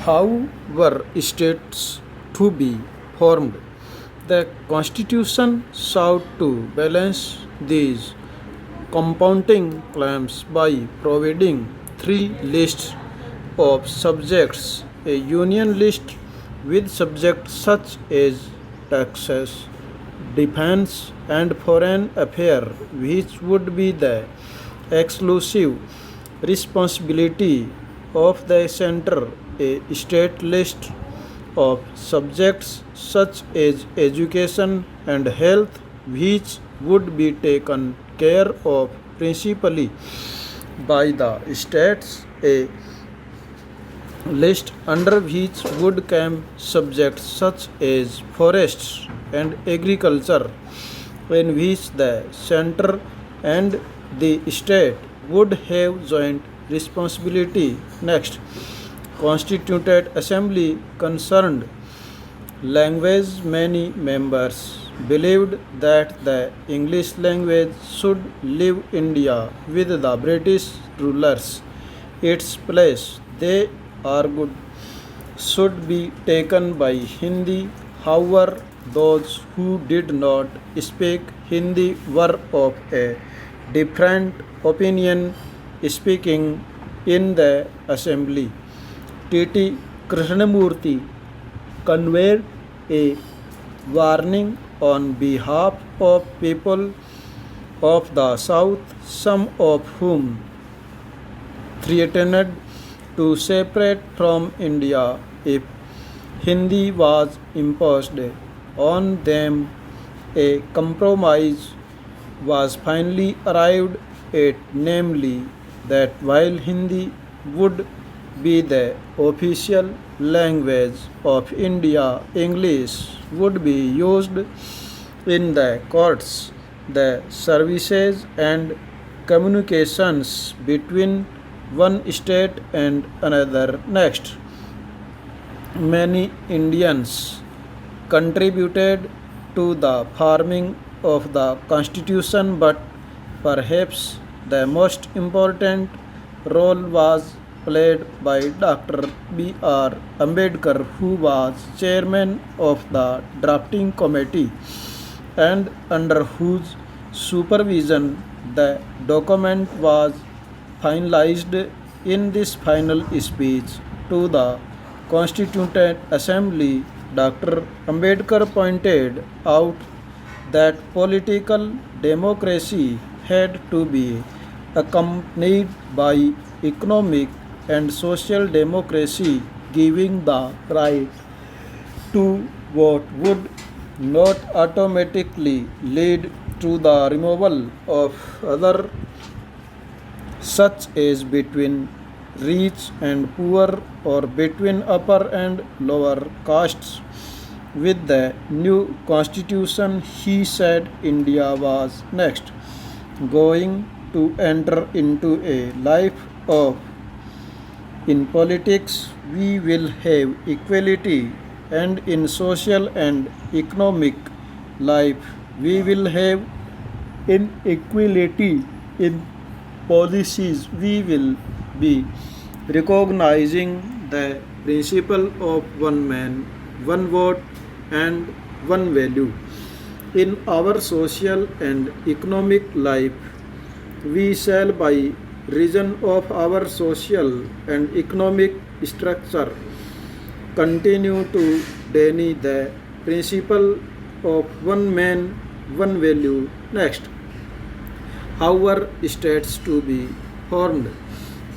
How were states to be formed? The Constitution sought to balance these compounding claims by providing three lists of subjects: a union list with subjects such as taxes, defense, and foreign affairs, which would be the exclusive responsibility of the center, a state list of subjects such as education and health, which would be taken care of principally by the states, a list under which would come subjects such as forests and agriculture, in which the center and the state would have joint responsibility. Next, constituted assembly concerned language. Many members believed that the English language should leave India with the British rulers. Its place, they argued, should be taken by Hindi. However, those who did not speak Hindi were of a different opinion. Speaking in the assembly, T.T. Krishnamurti conveyed a warning on behalf of people of the South, some of whom threatened to separate from India if Hindi was imposed on them. A compromise was finally arrived at, namely, that while Hindi would be the official language of India, English would be used in the courts, the services, and communications between one state and another. Next, many Indians contributed to the forming of the Constitution, but perhaps the most important role was played by Dr. B.R. Ambedkar, who was chairman of the drafting committee and under whose supervision the document was finalized. In this final speech to the Constituent Assembly, Dr. Ambedkar pointed out that political democracy had to be accompanied by economic and social democracy, giving the right to vote would not automatically lead to the removal of other, such as between rich and poor or between upper and lower castes. With the new constitution, he said, India was next going to enter into a life of, in politics we will have equality, and in social and economic life we will have inequality. In policies we will be recognizing the principle of one man, one vote, and one value. In our social and economic life, we shall, by reason of our social and economic structure, continue to deny the principle of one man, one value. Next, however, states to be formed.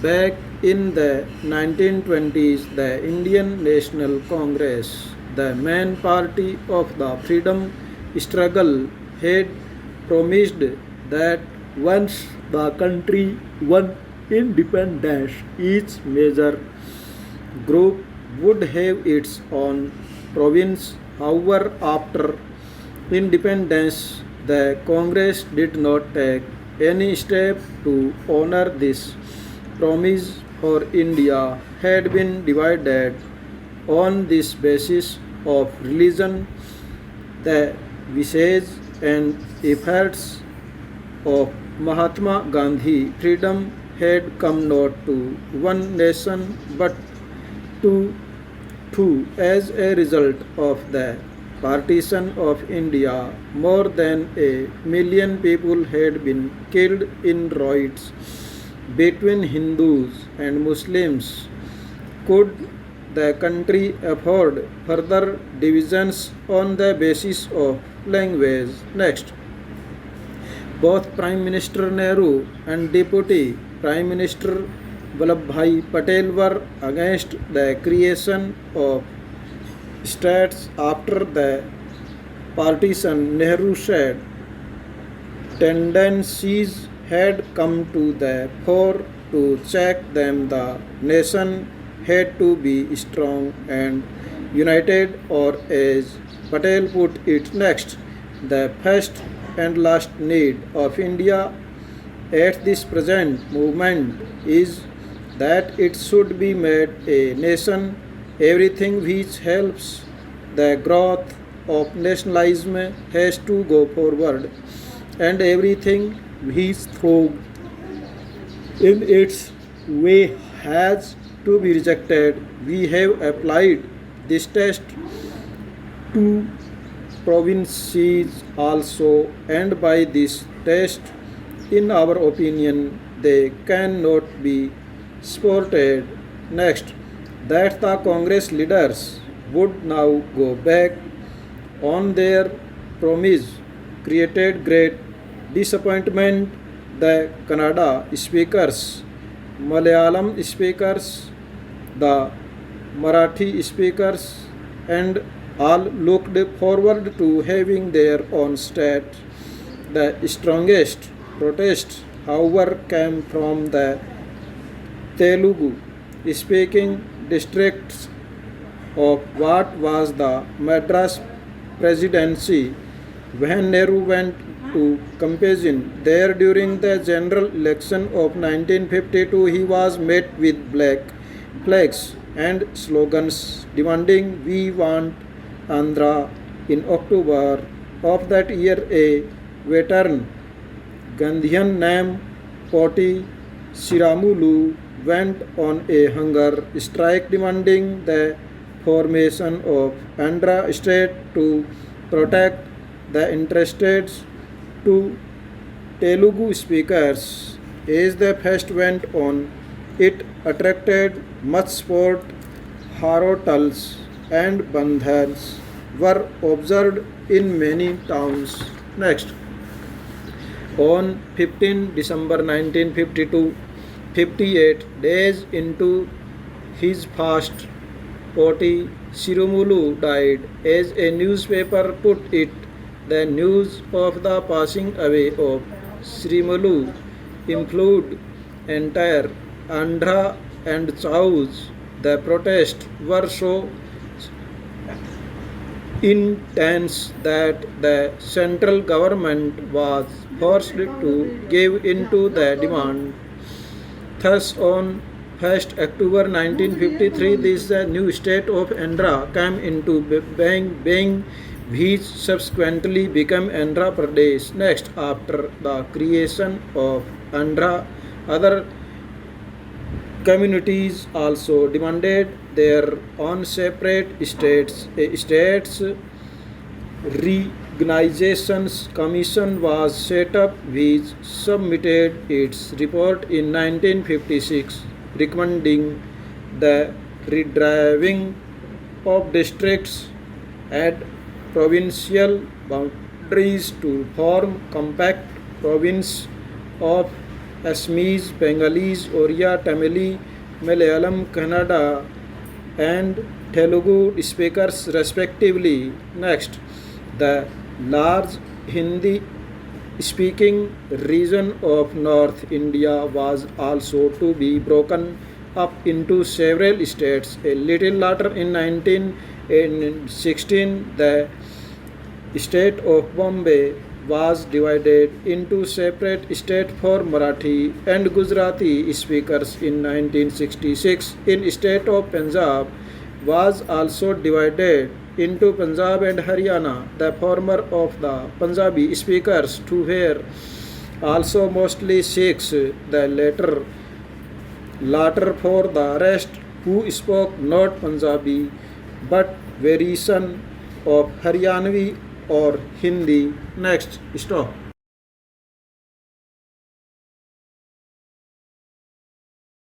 Back in the 1920s, the Indian National Congress, the main party of the freedom struggle, had promised that once the country won independence, each major group would have its own province. However, after independence, the Congress did not take any step to honor this promise, for India had been divided on this basis of religion. The wishes and efforts of Mahatma Gandhi, freedom had come not to one nation but to 2. As a result of the partition of India, more than a million people had been killed in riots between Hindus and Muslims. Could the country afford further divisions on the basis of language? Next, both Prime Minister Nehru and Deputy Prime Minister Vallabhbhai Patel were against the creation of states after the partition. Nehru said tendencies had come to the fore to check them. The nation had to be strong and united, or as Patel put it, next, the first and last need of India at this present moment is that it should be made a nation. Everything which helps the growth of nationalism has to go forward, and everything which throws in its way has to be rejected. We have applied this test to provinces also, and by this test, in our opinion, they cannot be supported. Next, that the Congress leaders would now go back on their promise created great disappointment. The Kannada speakers, Malayalam speakers, the Marathi speakers, and all looked forward to having their own state. The strongest protest, however, came from the Telugu speaking districts of what was the Madras Presidency. When Nehru went to campaign there during the general election of 1952, he was met with black flags and slogans demanding "We want Andhra." In October of that year, a veteran Gandhian named Poti Siramulu went on a hunger strike demanding the formation of Andhra state to protect the interests to Telugu speakers. As the fest went on, it attracted much support. Harotals and bandhans were observed in many towns. Next, on 15 December 1952, 58 days into his fast, Poti Sirumulu died. As a newspaper put it, the news of the passing away of Srimulu influenced entire Andhra and South. The protests were so intense that the central government was forced to give in to the demand. Thus, on 1st October 1953, this new state of Andhra came into being, which subsequently became Andhra Pradesh. Next, after the creation of Andhra, other communities also demanded their own separate states. A states Reorganizations Commission was set up, which submitted its report in 1956, recommending the redrawing of districts at provincial boundaries to form compact province of Assamese, Bengalis, Oriya, Tamili, Malayalam, Kannada, and Telugu speakers respectively. Next, the large Hindi speaking region of North India was also to be broken up into several states. A little later, in 1916, the state of Bombay was divided into separate states for Marathi and Gujarati speakers. In 1966, in state of Punjab was also divided into Punjab and Haryana. The former of the Punjabi speakers who were also mostly Sikhs, the latter for the rest who spoke not Punjabi but variation of Haryanvi or Hindi. Next, stop.